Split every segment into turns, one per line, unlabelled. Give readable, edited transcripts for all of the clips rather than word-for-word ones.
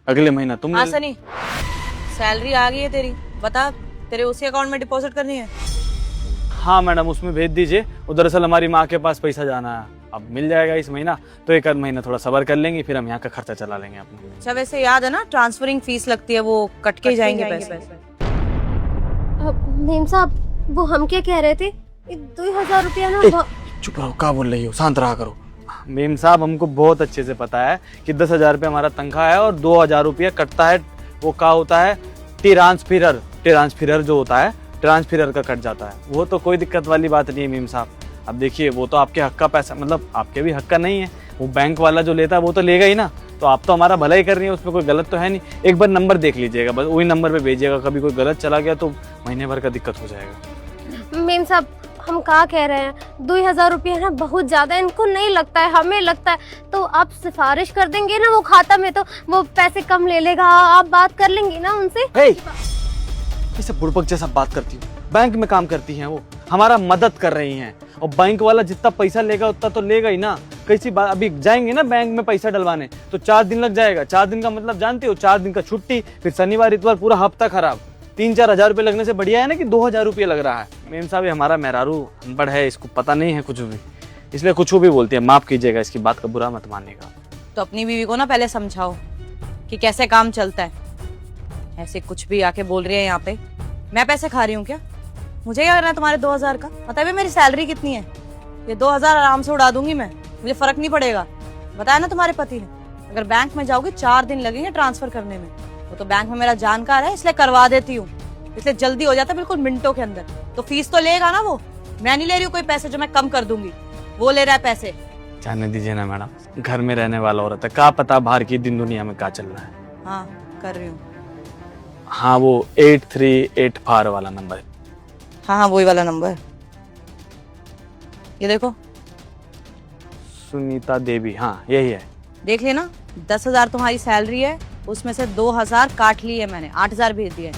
अगले महीना तुम
हाँ सनी, सैलरी आ गई है तेरी, बता तेरे उसी अकाउंट में डिपॉजिट करनी है।
हाँ मैडम, उसमें भेज दीजिए। वो दरअसल हमारी माँ के पास पैसा जाना है, अब मिल जाएगा इस महीना, तो एक आध महीना थोड़ा सब्र कर लेंगे, फिर हम यहाँ का खर्चा चला लेंगे अपना।
अच्छा वैसे याद है ना, ट्रांसफरिंग फीस लगती है, वो कट के जाएंगे पैसे।
मेम साहब, वो हम क्या कह रहे थे, 2000 रुपया ना
चुप रहो, क्या बोल रही हो, शांत रहा करो। मेम साहब, हमको बहुत अच्छे से पता है कि 10,000 रुपये हमारा तनख्वाह है और 2,000 रुपया कटता है। वो क्या होता है, ट्रांसफिरर जो होता है, ट्रांसफिरर का कट जाता है। वो तो कोई दिक्कत वाली बात नहीं है मेम साहब। अब देखिए, वो तो आपके हक का पैसा, मतलब आपके भी हक का नहीं है, वो बैंक वाला जो लेता है वो तो लेगा ही ना। तो आप तो हमारा भला ही कर रही है, उसमें कोई गलत तो है नहीं। एक बार नंबर देख लीजिएगा, बस वही नंबर पे भेजिएगा। कभी कोई गलत चला गया तो महीने भर का दिक्कत हो जाएगा।
मेम साहब, हम कहा कह रहे हैं, 2000 रुपया ना बहुत ज्यादा, इनको नहीं लगता है, हमें लगता है। तो आप सिफारिश कर देंगे ना वो खाता में, तो वो पैसे कम ले लेगा, आप बात कर लेंगी ना उनसे।
ये सब बुड़बक जैसा बात करती हूँ। बैंक में काम करती हैं वो, हमारा मदद कर रही हैं, और बैंक वाला जितना पैसा लेगा उतना तो लेगा ही ना। कैसी बात, अभी जाएंगे ना बैंक में पैसा डलवाने तो 4 दिन लग जाएगा। 4 दिन का मतलब जानते हो, 4 दिन का छुट्टी, फिर शनिवार इतवार पूरा हफ्ता खराब। 3-4 हजार रुपये लगने से बढ़िया है ना कि 2,000 रुपये लग रहा है। मेम साहब, ये हमारा मेहरारू अनपढ़ है, इसको पता नहीं है कुछ भी, इसलिए कुछ भी बोलती है। माफ कीजिएगा, इसकी बात का बुरा मत मानिएगा।
तो अपनी बीवी को ना पहले समझाओ कि कैसे काम चलता है। ऐसे कुछ भी आके बोल रही है यहाँ पे। मैं पैसे खा रही हूँ क्या? मुझे क्या करना है तुम्हारे 2,000 का? बताइए मेरी सैलरी कितनी है? ये 2,000 आराम से उड़ा दूंगी मैं, मुझे फर्क नहीं पड़ेगा। बताया ना तुम्हारे पति ने, अगर बैंक में जाओगे 4 दिन लगेंगे ट्रांसफर करने में। वो तो बैंक में मेरा जानकार है, इसलिए करवा देती हूँ, इसलिए जल्दी हो जाता है, बिल्कुल मिनटों के अंदर। तो फीस तो लेगा ना वो, मैं नहीं ले रही हूँ कोई पैसे जो मैं कम कर दूंगी, वो ले रहा है पैसे।
जाने दीजिए ना मैडम, घर में रहने वाला औरत है, क्या पता बाहर की दिन दुनिया में क्या चल रहा है।
हाँ कर रही हूँ।
हाँ, वो 8384 वाला नंबर है।
हाँ वही वाला नंबर, ये देखो।
सुनीता देवी, हाँ यही है। देख
लेना, 10,000 तुम्हारी सैलरी है, उसमें से 2,000 काट लिए है मैंने, 8,000 भेज दिए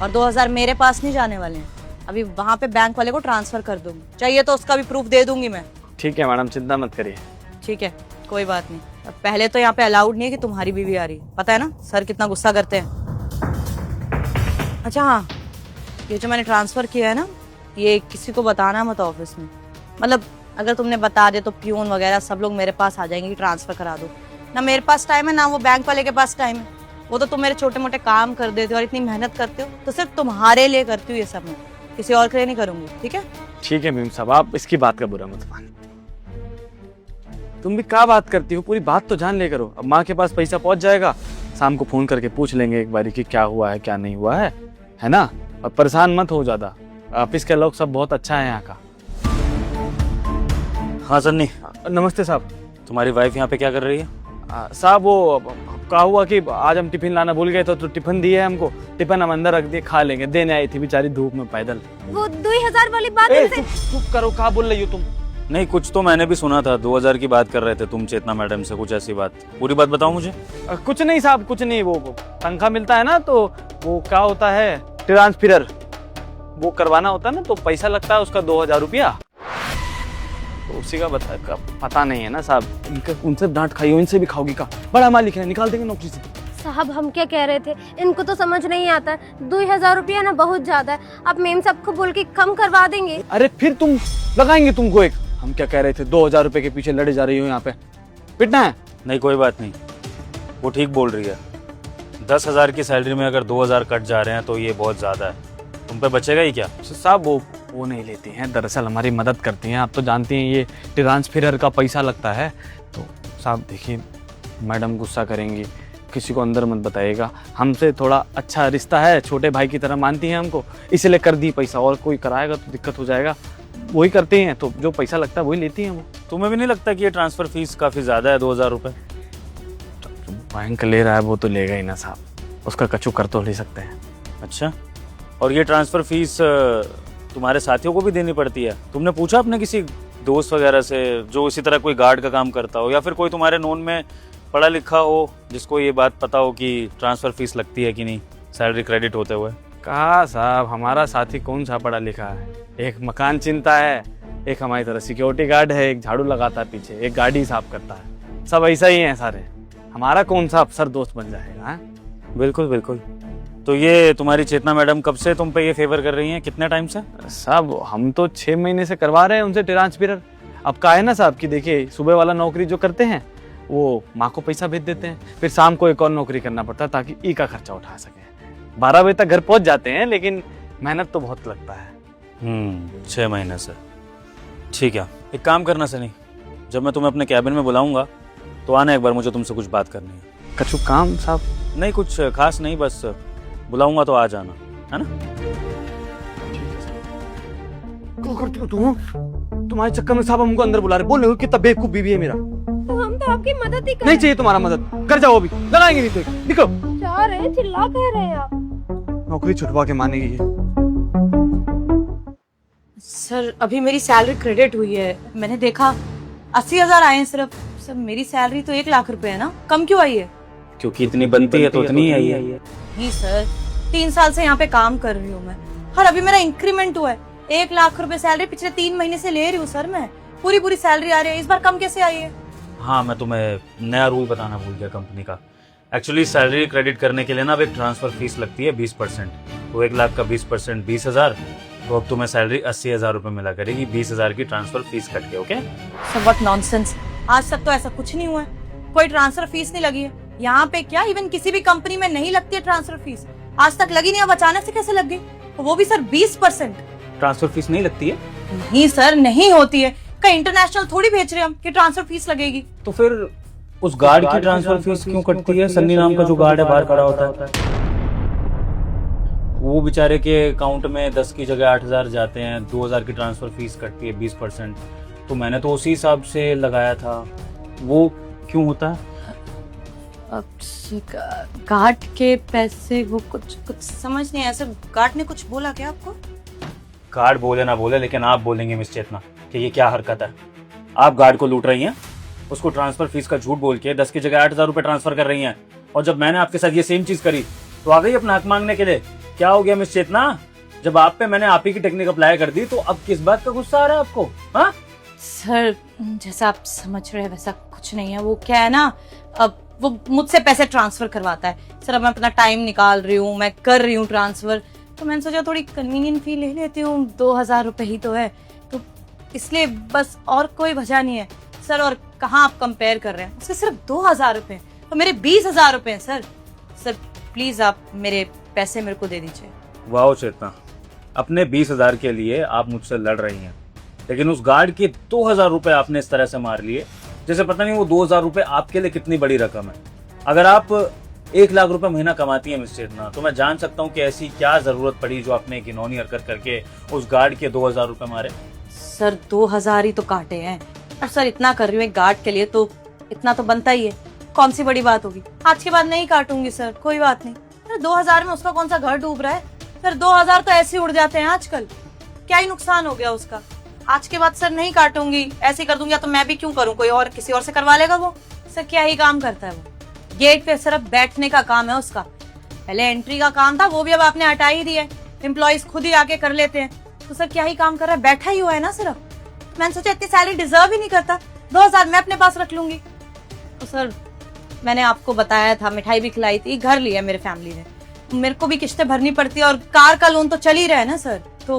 और 2,000 मेरे पास नहीं जाने वाले हैं, अभी वहाँ पे बैंक वाले को ट्रांसफर कर दूंगी। चाहिए तो उसका भी प्रूफ दे दूंगी मैं।
ठीक है मैडम, चिंता मत करिए।
ठीक है, कोई बात नहीं। अब पहले तो यहाँ पे अलाउड नहीं है कि तुम्हारी बीवी आ रही, पता है ना सर कितना गुस्सा करते हैं। अच्छा हाँ, ये जो मैंने ट्रांसफर किया है ना, ये किसी को बताना मत ऑफिस में। मतलब अगर तुमने बता दे तो प्यून वगैरह सब लोग मेरे पास आ जाएंगे कि ट्रांसफर करा दो। ना मेरे पास टाइम है, ना वो बैंक वाले के पास टाइम है। वो तो तुम मेरे छोटे मोटे काम कर देते हो और इतनी मेहनत करते हो, तो सिर्फ तुम्हारे लिए करती हूँ ये सब, मैं किसी और के लिए नहीं करूंगी। ठीक है?
ठीक है मेम साहब, आप इसकी बात का बुरा मत मान। तुम भी क्या बात करती हो, पूरी बात तो जान ले करो। अब माँ के पास पैसा पहुंच जाएगा, शाम को फोन करके पूछ लेंगे एक बारी कि क्या हुआ है क्या नहीं हुआ है ना। और परेशान मत हो ज्यादा, ऑफिस के लोग सब बहुत अच्छा है यहाँ का।
हाँ सन्नी,
नमस्ते साहब।
तुम्हारी वाइफ यहाँ पे क्या कर रही है?
साहब, वो क्या हुआ कि आज हम टिफिन लाना भूल गए, तो टिफिन दिए हमको, टिफिन हम अंदर रख दिए, खा लेंगे, देने आई थी बेचारी धूप में पैदल।
वो 2000 वाली बात
चुप करो, क्या बोल रही हो तुम?
नहीं, कुछ तो मैंने भी सुना था, 2000 की बात कर रहे थे तुम चेतना मैडम से, कुछ ऐसी बात। पूरी बात बताओ मुझे।
कुछ नहीं साहब, कुछ नहीं। वो तनख्वाह मिलता है ना, तो वो क्या होता है, ट्रांसफिरर वो करवाना होता है ना, तो पैसा लगता है उसका 2,000 रुपया। तो उसी का पता नहीं है ना साहब, उनसे डांट खाई हो, इनसे भी खाओगी का? बड़ा मालिक है, निकाल देंगे नौकरी से।
साहब, हम क्या कह रहे थे, इनको तो समझ नहीं आता। 2000 रुपया ना बहुत ज्यादा है, आप मेम साहब को बोल के कम करवा देंगे।
अरे फिर तुम लगाएंगे तुमको एक। हम क्या कह रहे थे, 2,000 रुपए के पीछे लड़े जा रही हो यहाँ पे, पिटना है?
नहीं कोई बात नहीं, वो ठीक बोल रही है। 10,000 की सैलरी में अगर 2,000 कट जा रहे हैं तो ये बहुत ज्यादा है। तुम पे बचेगा ही क्या?
साहब, वो नहीं लेती हैं, दरअसल हमारी मदद करती हैं। आप तो जानती हैं ये ट्रांसफिरर का पैसा लगता है। तो साहब देखिए, मैडम गुस्सा करेंगी, किसी को अंदर मत बताइएगा। हमसे थोड़ा अच्छा रिश्ता है, छोटे भाई की तरह मानती हैं हमको, इसलिए कर दी पैसा। और कोई कराएगा तो दिक्कत हो जाएगा, वही करती हैं, तो जो पैसा लगता है वही लेती हैं वो।
तुम्हें भी नहीं लगता कि ये ट्रांसफर फीस काफी ज्यादा है, 2,000 रुपए?
बैंक ले रहा है वो तो लेगा ही ना साहब, उसका कचू कर तो ले सकते हैं।
अच्छा, और ये ट्रांसफर फीस तुम्हारे साथियों को भी देनी पड़ती है? तुमने पूछा अपने किसी दोस्त वगैरह से जो इसी तरह कोई गार्ड का काम करता हो, या फिर कोई तुम्हारे नोन में पढ़ा लिखा हो जिसको ये बात पता हो कि ट्रांसफर फीस लगती है कि नहीं सैलरी क्रेडिट होते हुए?
कहा साहब, हमारा साथी कौन सा पढ़ा लिखा है? एक मकान चिंता है, एक हमारी तरह सिक्योरिटी गार्ड है, एक झाड़ू लगाता है पीछे, एक गाड़ी साफ करता है। सब ऐसा ही है सारे। हमारा कौन सा अफसर दोस्त बन जाएगा? हाँ?
बिल्कुल बिल्कुल। तो ये तुम्हारी चेतना मैडम कब से तुम पे ये फेवर कर रही हैं, कितने टाइम से?
साहब हम तो 6 महीने से करवा रहे हैं उनसे ट्रांसफर। अब का है ना साहब कि देखिए सुबह वाला नौकरी जो करते हैं वो माँ को पैसा भेज देते हैं, फिर शाम को एक और नौकरी करना पड़ता है ताकि ई का खर्चा उठा सके। 12 बजे तक घर पहुंच जाते हैं, लेकिन मेहनत तो बहुत लगता है।
6 महीने से। ठीक है, एक काम करना सनी, जब मैं तुम्हें अपने कैबिन में बुलाऊंगा तो आना एक बार, मुझे तुमसे कुछ बात करनी है।
कछु काम साहब?
नहीं कुछ खास नहीं, बस बुलाऊंगा तो आ जाना, है ना?
क्यों करती हो तुम? तुम्हारे चक्कर में साहब हमको अंदर बुला रहे, बोल रहे हो कितना बेवकूफ बीवी है मेरा।
तो हम तो आपकी मदद ही कर
नहीं चाहिए तुम्हारा मदद, कर जाओ अभी, लगाएंगे नहीं तो निकलो।
जा रहे हैं, चिल्ला कह रहे हैं आप।
नौकरी छुटवा के मानेगी ये।
सर अभी मेरी सैलरी क्रेडिट हुई है, मैंने देखा 80,000 आए हैं सिर्फ। सर मेरी सैलरी तो 1 लाख रुपए है ना, कम क्यों आई है?
क्योंकि इतनी बनती है तो इतनी ही आई है।
नहीं सर, 3 साल से यहाँ पे काम कर रही हूँ मैं, और अभी मेरा इंक्रीमेंट हुआ है। 1 लाख रुपए सैलरी पिछले 3 महीने से ले रही हूँ सर मैं, पूरी सैलरी आ रही है, इस बार कम कैसे आई है?
हाँ, मैं तुम्हें नया रूल बताना भूल गया कंपनी का। एक्चुअली सैलरी क्रेडिट करने के लिए ना अब एक ट्रांसफर फीस लगती है 20%। तो 1 लाख का 20% 20,000, तो अब तुम्हें सैलरी 80,000 रुपए मिला करेगी, 20,000 की ट्रांसफर फीस कट के। ओके
सर व्हाट नॉनसेंस, आज तक तो ऐसा कुछ नहीं हुआ है, कोई ट्रांसफर फीस नहीं लगी है यहाँ पे। क्या इवन किसी भी कंपनी में नहीं लगती है ट्रांसफर फीस, आज तक लगी नहीं, अब अचानक से कैसे लग गई? वो भी सर 20%।
ट्रांसफर फीस नहीं लगती है?
नहीं सर नहीं होती है, कहीं इंटरनेशनल थोड़ी भेज रहे हम कि ट्रांसफर फीस लगेगी।
तो फिर उस गार्ड की ट्रांसफर फीस क्यों कटती है? सन्नी नाम का जो गार्ड है बाहर खड़ा होता है, वो बेचारे के अकाउंट में 10 की जगह 8,000 जाते हैं, 2,000 की ट्रांसफर फीस कटती है 20%। तो मैंने तो उसी हिसाब से लगाया था, वो क्यों होता है?
गार्ड के पैसे वो कुछ समझ नहीं आया सर, गार्ड ने कुछ बोला क्या आपको?
गार्ड बोले ना बोले, लेकिन आप बोलेंगे मिस चेतना कि ये क्या हरकत है? आप गार्ड को लूट रही हैं, उसको ट्रांसफर फीस का झूठ बोल के 10 की जगह 8,000 रुपए ट्रांसफर कर रही हैं, और जब मैंने आपके साथ ये सेम चीज करी तो आ गई अपना हक मांगने के लिए। क्या हो गया मिस चेतना? जब आप पे मैंने आप ही की टेक्निक अप्लाई कर दी तो अब किस बात का गुस्सा आ रहा है आपको? हाँ
सर जैसा आप समझ रहे हैं वैसा कुछ नहीं है, वो क्या है ना, अब वो मुझसे पैसे ट्रांसफर करवाता है सर। अब मैं अपना टाइम निकाल रही हूँ, मैं कर रही हूँ ट्रांसफर, तो मैंने सोचा थोड़ी कन्वीनियंट फी ले लेती हूँ, 2,000 रुपए ही तो है, तो इसलिए बस, और कोई वजह नहीं है सर। और कहाँ आप कंपेयर कर रहे हैं, उसके सिर्फ 2,000 रुपए और मेरे 20,000 रुपए हैं सर। सर प्लीज आप मेरे पैसे मेरे को दे दीजिए।
वाह चेतना, अपने 20,000 के लिए आप मुझसे लड़ रही हैं, लेकिन उस गार्ड के 2,000 रुपए आपने इस तरह से मार लिए जैसे पता नहीं वो 2,000 रुपए आपके लिए कितनी बड़ी रकम है। अगर आप 1 लाख रुपए महीना कमाती है मिस चेतना, तो मैं जान सकता हूँ कि ऐसी क्या जरूरत पड़ी जो आपने घिनौनी हरकत करके उस गार्ड के 2,000 रुपए मारे।
सर 2,000 ही तो काटे हैं, और सर इतना कर रही हूँ एक गार्ड के लिए तो इतना तो बनता ही है, कौन सी बड़ी बात होगी। आज के बाद नहीं काटूंगी सर, कोई बात नहीं। सर 2,000 में उसका कौन सा घर डूब रहा है सर, 2,000 तो ऐसे उड़ जाते हैं आजकल, क्या ही नुकसान हो गया उसका। आज के बाद सर नहीं काटूंगी, ऐसे कर दूंगी, या तो मैं भी क्यों करूं, कोई और किसी और से करवा लेगा वो। सर क्या ही काम करता है वो, गेट पे सिर्फ बैठने का काम है उसका, पहले एंट्री का काम था वो भी अब आपने हटा ही दिया है, एम्प्लॉइज खुद ही आके कर लेते हैं। तो सर क्या ही काम कर रहा है, बैठा ही हुआ है ना सिर्फ। मैंने सोचा इतनी सैलरी डिजर्व ही नहीं करता, 2,000 मैं अपने पास रख लूंगी। तो सर मैंने आपको बताया था, मिठाई भी खिलाई थी, घर लिया मेरे फैमिली ने, मेरे को भी किस्तें भरनी पड़ती है, और कार का लोन तो चल ही रहा है ना सर, तो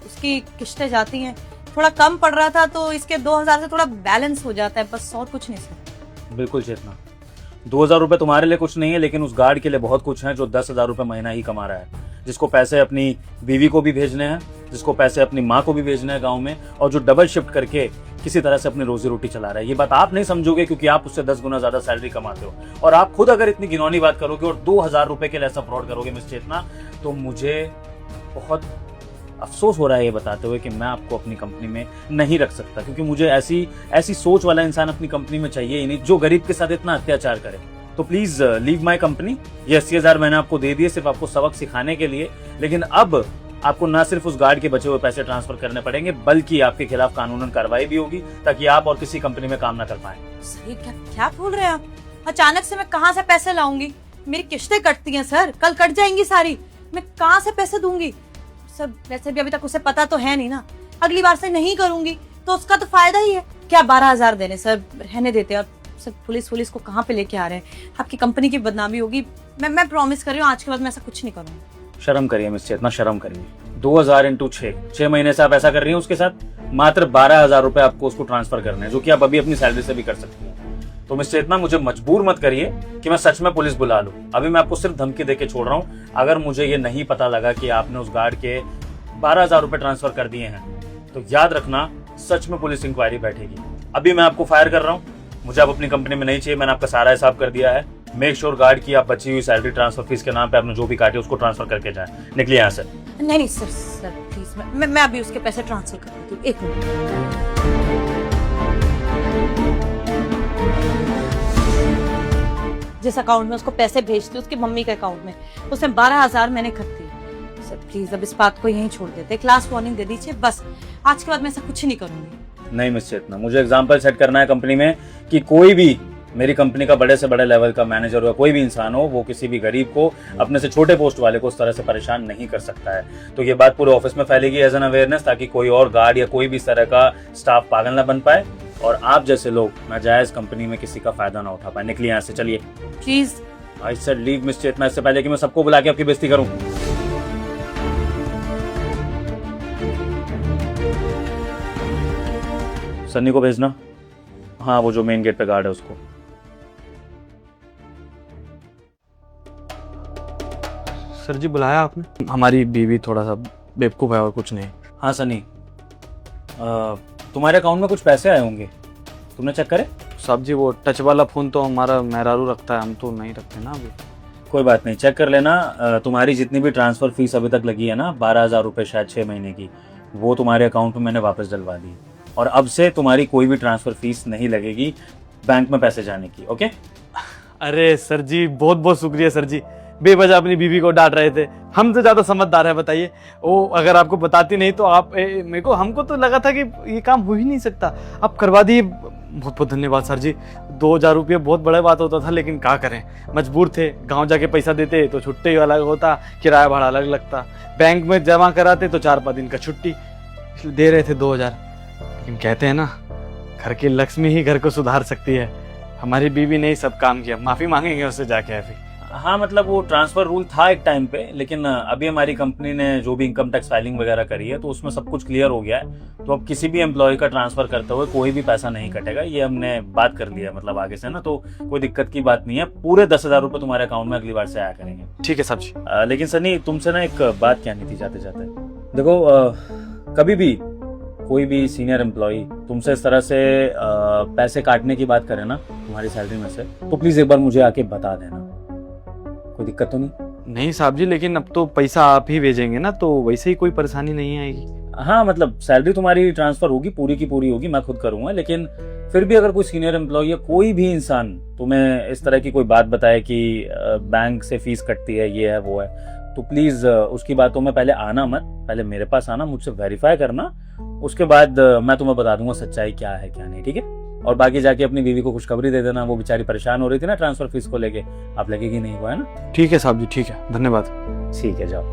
उसकी किस्तें जाती हैं। थोड़ा कम पड़ रहा था तो इसके 2,000 से थोड़ा बैलेंस हो जाता है, बस और कुछ नहीं सर।
बिल्कुल चेतना, 2,000 रुपए तुम्हारे लिए कुछ नहीं है, लेकिन उस गार्ड के लिए बहुत कुछ है जो 10,000 रुपए महीना ही कमा रहा है, जिसको पैसे अपनी बीवी को भी भेजने हैं, जिसको पैसे अपनी माँ को भी भेजने हैं गाँव में, और जो डबल शिफ्ट करके किसी तरह से अपनी रोजी रोटी चला रहा है। ये बात आप नहीं समझोगे क्योंकि आप उससे 10 गुना ज्यादा सैलरी कमाते हो, और आप खुद अगर इतनी घिनौनी बात करोगे और 2,000 रुपए के लिए ऐसा फ्रॉड करोगे मिस चेतना, तो मुझे बहुत अफसोस हो रहा है ये बताते हुए कि मैं आपको अपनी कंपनी में नहीं रख सकता, क्योंकि मुझे ऐसी सोच वाला इंसान अपनी कंपनी में चाहिए ही नहीं जो गरीब के साथ इतना अत्याचार करे। तो प्लीज लीव माई कंपनी। ये 80,000 मैंने आपको दे दिए सिर्फ आपको सबक सिखाने के लिए, लेकिन अब आपको ना सिर्फ उस गार्ड के बचे हुए पैसे ट्रांसफर करने पड़ेंगे, बल्कि आपके खिलाफ कानूनन कार्रवाई भी होगी, ताकि आप और किसी कंपनी में काम ना कर पाए।
सही क्या बोल रहे हैं आप, अचानक से मैं कहाँ से पैसे लाऊंगी, मेरी किस्तें कटती हैं सर, कल कट जाएंगी सारी, मैं कहाँ से पैसे दूंगी सर। वैसे भी अभी तक उसे पता तो है नहीं ना, अगली बार से नहीं करूंगी तो उसका तो फायदा ही है। क्या 12,000 देने सर, रहने देते, अब सब पुलिस को कहाँ पे लेके आ रहे हैं, आपकी कंपनी की बदनामी होगी। मैं प्रॉमिस कर रही हूँ आज के बाद मैं ऐसा कुछ नहीं करूँगी।
शर्म करिए मिस चेतना, शर्म करिए। 2000 इंटू 6 महीने से आप ऐसा कर रही हैं उसके साथ। मात्र 12,000 रुपए आपको उसको ट्रांसफर करने हैं, जो कि आप अभी अपनी सैलरी से भी कर सकती हैं। तो मिस चेतना, मुझे मजबूर मत करिए कि मैं सच में पुलिस बुला लूं। अभी मैं आपको सिर्फ धमकी देके छोड़ रहा हूं। अगर मुझे ये नहीं पता लगा कि आपने उस गार्ड के 12,000 रुपए ट्रांसफर कर दिए हैं, तो याद रखना सच में पुलिस इंक्वायरी बैठेगी। अभी मैं आपको फायर कर रहा हूँ, मुझे आप अपनी कंपनी में नहीं चाहिए। मैंने आपका सारा हिसाब कर दिया है। मेक श्योर गार्ड की आप बची हुई सैलरी ट्रांसफर फीस के नाम पे आपने जो भी काटे उसको ट्रांसफर करके जाए। निकलिए यहाँ से।
नहीं सर प्लीज, मैं अभी उसके पैसे ट्रांसफर कर देती हूँ। एक मिनट। जिस अकाउंट में उसको पैसे भेजती उसकी मम्मी के अकाउंट में, उसमें 12,000 मैंने कर दिए। सर प्लीज अब इस बात को यहीं छोड़ देते, क्लास वार्निंग दे दीजिए बस। आज के बाद मैं ऐसा कुछ नहीं करूंगी।
नहीं मिस चेतना, मुझे एग्जाम्पल सेट करना है कंपनी में कि कोई भी मेरी कंपनी का बड़े से बड़े लेवल का मैनेजर हो, कोई भी इंसान हो, वो किसी भी गरीब को, अपने से छोटे पोस्ट वाले को उस तरह से परेशान नहीं कर सकता है। तो ये बात पूरे ऑफिस में फैलेगी एज एन अवेयरनेस, ताकि कोई और गार्ड या कोई भी इस तरह का स्टाफ पागल ना बन पाए और आप जैसे लोग नाजायज कंपनी में किसी का फायदा ना उठा पाए। निकलिए यहाँ से, चलिए
please.
I said leave miss Chetna, इससे पहले कि मैं सबको बुला के आपकी बेइज्जती करूं। सन्नी को भेजना। हाँ, वो जो मेन गेट पे गार्ड है उसको।
सर जी बुलाया आपने? हमारी बीवी थोड़ा सा बेवकूफ़ है और कुछ नहीं।
हाँ सनी, तुम्हारे अकाउंट में कुछ पैसे आए होंगे, तुमने चेक करे?
साहब जी वो टच वाला फ़ोन तो हमारा मेहरारू रखता है, हम तो नहीं रखते ना अभी।
कोई बात नहीं, चेक कर लेना। तुम्हारी जितनी भी ट्रांसफर फीस अभी तक लगी है ना, 12,000 रुपये शायद 6 महीने की, वो तुम्हारे अकाउंट में मैंने वापस डलवा दी। और अब से तुम्हारी कोई भी ट्रांसफर फीस नहीं लगेगी बैंक में पैसे जाने की। ओके?
अरे सर जी बहुत बहुत शुक्रिया सर जी, बेवजह अपनी बीवी को डांट रहे थे। हम तो ज्यादा समझदार है, बताइए। वो अगर आपको बताती नहीं तो आप मेरे को, हमको तो लगा था कि ये काम हो ही नहीं सकता, आप करवा दिए। बहुत बहुत धन्यवाद सर जी। 2,000 रुपये बहुत बड़ा बात होता था, लेकिन क्या करें, मजबूर थे। गांव जाके पैसा देते तो छुट्टी अलग होता, किराया भाड़ा अलग लगता, बैंक में जमा कराते तो 4-5 दिन का छुट्टी, इसलिए दे रहे थे 2,000। लेकिन कहते हैं ना, घर की लक्ष्मी ही घर को सुधार सकती है। हमारी बीवी ने ही सब काम किया, माफी मांगेंगे उससे जाके अभी।
हाँ, मतलब वो ट्रांसफर रूल था एक टाइम पे, लेकिन अभी हमारी कंपनी ने जो भी इनकम टैक्स फाइलिंग वगैरह करी है तो उसमें सब कुछ क्लियर हो गया है। तो अब किसी भी एम्प्लॉय का ट्रांसफर करते हुए कोई भी पैसा नहीं कटेगा, ये हमने बात कर लिया, मतलब आगे से ना, तो कोई दिक्कत की बात नहीं है। पूरे 10,000 रुपये तुम्हारे अकाउंट में अगली बार से आया करेंगे।
ठीक है साहब जी।
लेकिन सनी, तुमसे ना एक बात कहनी थी जाते जाते। देखो, कभी भी कोई भी सीनियर एम्प्लॉय तुमसे इस तरह से पैसे काटने की बात करे ना तुम्हारी सैलरी में से, तो प्लीज एक बार मुझे आके बता देना। कोई दिक्कत तो नहीं?
नहीं साहब जी, लेकिन अब तो पैसा आप ही भेजेंगे ना, तो वैसे ही कोई परेशानी नहीं आएगी।
हाँ, मतलब सैलरी तुम्हारी ट्रांसफर होगी, पूरी की पूरी होगी, मैं खुद करूंगा। लेकिन फिर भी अगर कोई सीनियर एम्प्लॉय या कोई भी इंसान तुम्हें इस तरह की कोई बात बताए कि बैंक से फीस कटती है, ये है वो है, तो प्लीज उसकी बातों में पहले आना मत, पहले मेरे पास आना, मुझसे वेरीफाई करना, उसके बाद मैं तुम्हें बता दूंगा सच्चाई क्या है क्या नहीं। ठीक है? और बाकी जाके अपनी बीवी को खुशखबरी दे देना, वो बेचारी परेशान हो रही थी ना ट्रांसफर फीस को लेके, आप लगेगी नहीं हुआ है ना?
ठीक है साहब जी, ठीक है, धन्यवाद।
ठीक है, जाओ।